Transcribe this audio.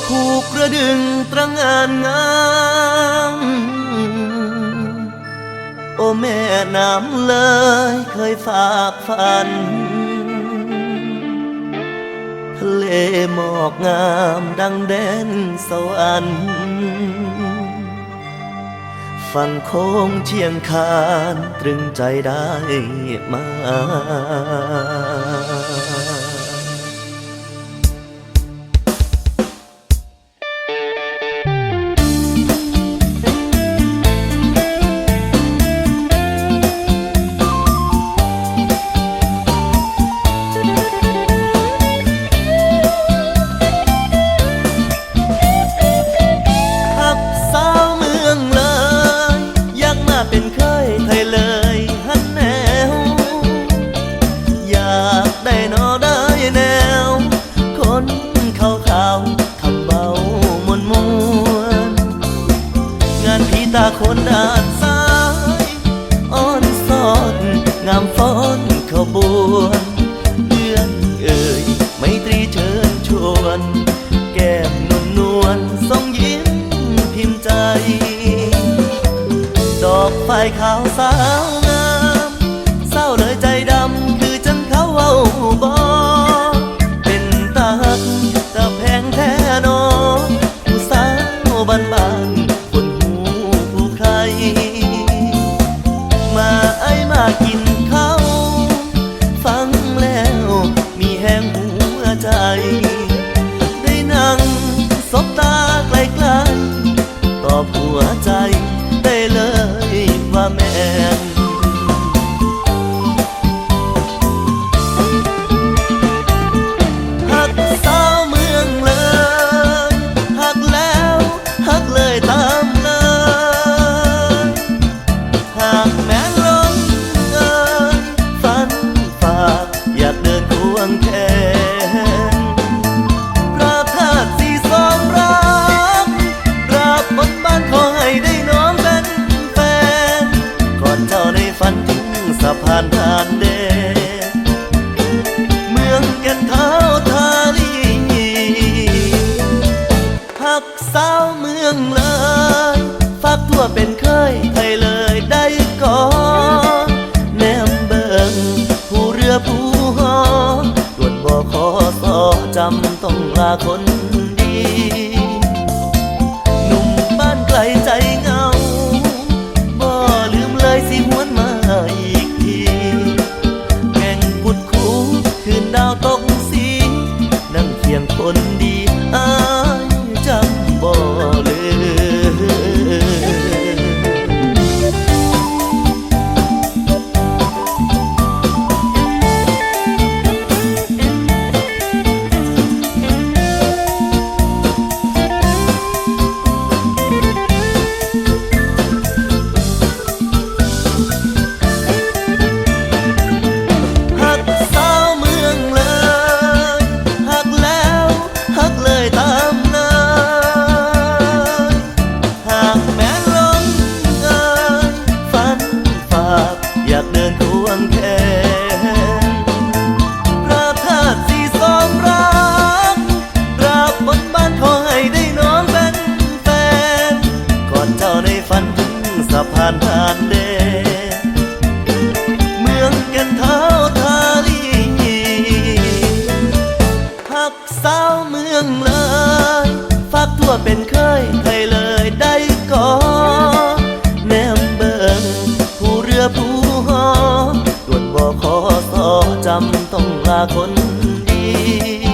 ผูกกระดึงตระหง่านงามโอ้แม่น้ำเลยเคยฝากฝันทะเลหมอกงามดังแดนสวรรค์ฝั่งโค้งเชียงคานตรึงใจได้มาเป็นเคยไทยเลยหันแนวอยากได้นอได้แนวคนขาวคำเบามวนงานพี่ตาคนด้านซ้ายอ่อนสอนงามฟ้อนขบวนเดือนเอ่ยไม่ตรีเชิญชวนแก้มนวลทรงยิ้มพิมพ์ใจดอกไฟขาวสาวงามเศร้าเลยใจดำคือจังเขาเอาบ่เป็นตาหักตาแพงแท้นอผู้สาวบ้านคนหูผู้ใครมามากินข้าวฟังแล้วมีแห้งหัวใจได้นั่งสบตาไกลๆตอบหัวใจได้เลยว่าแม่นหักสาวเมืองเลยหักแล้วหักเลยตามเลยหากแม่ลงเอ่ยฝันฝากอยากเดินควงแขนพระธาตุสีสองรักราบบนบ้านขอให้ได้น้อมเจ้าในฝันถึงสะพานผ่านแดนเมืองแก่นเท้าทาลีหักสาวเมืองเลยฝากตัวเป็นเคยไทยเลยได้ก่อนแนมเบิงผู้เรือผู้หอด่วนบ่ขอสอจำต้องลาคนดีหนุ่มบ้านไกลใจเงาสิหวนมาอีกทีแก่งพุดคูคืนดาวตกสีนั่งเคียงคนดีอายจำบ่ลือยากเดินควงแขนพระธาตุสีสองรักราบบนบ้านขอให้ได้น้อมเป็นแฟนก่อนเจ้าในฝันถึงสะพานผ่านแดนเมืองแก่นเท้าทาลีหักสาวเมืองเลยฝากตัวเป็นเคยไทยเลยได้ก่อนแนมเบิงผู้เรือผู้ด่วนบ่ขอสอจำต้องลาคนดี